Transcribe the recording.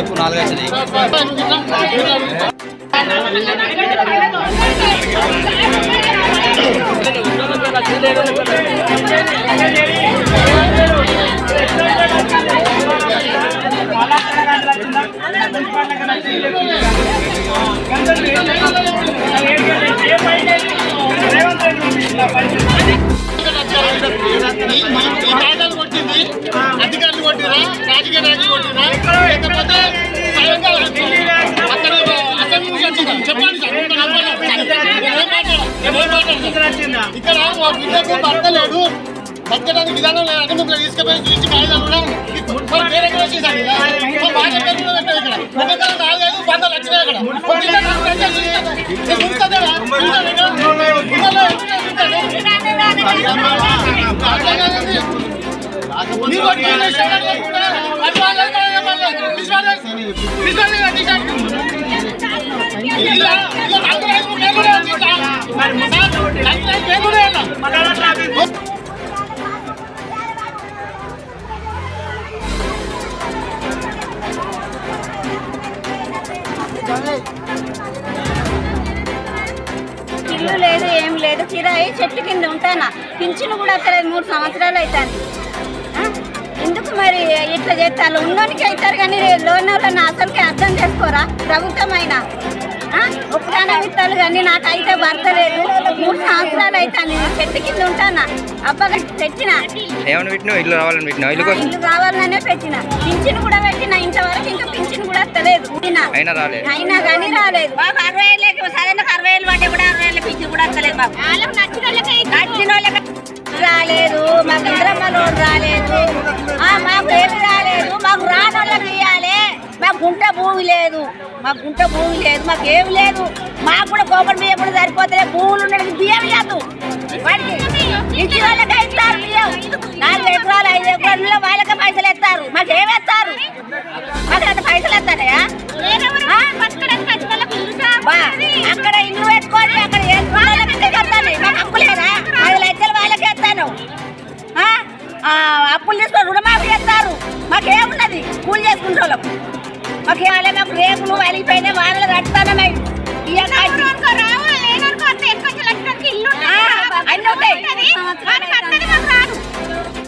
చెప్పు 4 వచ్చినాయి. కొట్టింది అధికారులు కొట్టిరా, రాజకీయ నాయకులు కొట్టిరా, లేకపోతే అక్కడ అసెంబ్లీ నుంచి వచ్చిందా చెప్పండి సార్. ఇక్కడ మా బిడ్డకు భర్త లేడు, బతకడానికి విధానం లేదు అంటే మిమ్మల్ని తీసుకుపోయి చూసి కాగితాలు కూడా వేరే వచ్చేసారు. బాగా పెట్టారు ఇక్కడ ఒక్కొక్కరు 4-5 బంధాలు వచ్చినాయి. అక్కడ ఇల్లు లేదు, ఏం లేదు, కిరాయి చెట్టు కింద ఉంటానా, పింఛను కూడా అక్కలేదు. 3 సంవత్సరాలు అవుతాను. ఎందుకు మరి ఇట్లా చేస్తారు? ఉన్నోనికి అవుతారు కానీ లోన్ వాళ్ళని అసలుకి అర్థం చేసుకోరా ప్రభుత్వం అయినా. ఒక్కనే ఇస్తారు కానీ నాకైతే భర్త లేదు. 3 సంవత్సరాలు అవుతాను, చెట్టు కింద ఉంటానా. అబ్బగా పెట్టిన ఇల్లు రావాలనే పెట్టిన, పింఛను కూడా పెట్టిన. ఇంతవరకు ఇంకా పింఛను కూడా వస్తలేదు. అయినా కానీ రాలేదు. బాబు 60 ఏళ్ళకి సరైన 60 ఏళ్ళు పడ్డా కూడా 60 ఏళ్ళ పింఛను కూడా వస్తలేదు. బాబు నచ్చిన వాళ్ళకి రాలేదు, మాకు ఇంద్రమ్మ లోన్ రాలేదు, మాకు ఏమి రాలేదు. మాకు రాని వాళ్ళకి ఇవ్వాలి. మాకు గుంట భూమి లేదు, మాకు ఏమి లేదు. మాకు కూడా గోపడి బియ్యం కూడా సరిపోతలే. భూములు ఉండడానికి బియ్యం లేదు. వాడికి ఇంటి వాళ్ళకే ఇస్తారు బియ్యం. 4 ఎకరాలు 5 ఎకరాలు వాళ్ళకే పైసలు ఎత్తారు. మాకు ఏమేస్తారు? మాకు అంత పైసలు ఎత్తానయా? అక్కడ ఇల్లు పెట్టుకొని అక్కడ కడతాను. మాకు అప్పు లేదా? 5 లక్షలు వాళ్ళకే ఎత్తాను. అప్పులు తీసుకొని రుణమాఫీ చేస్తారు. మాకేమున్నది? కూలి చేసుకుంటే వాళ్ళకు మాకు ఇవ్వాలి. మాకు రేపులు వలిగిపోయినా వాళ్ళని కడతానమే. అన్నీ ఉంటాయి.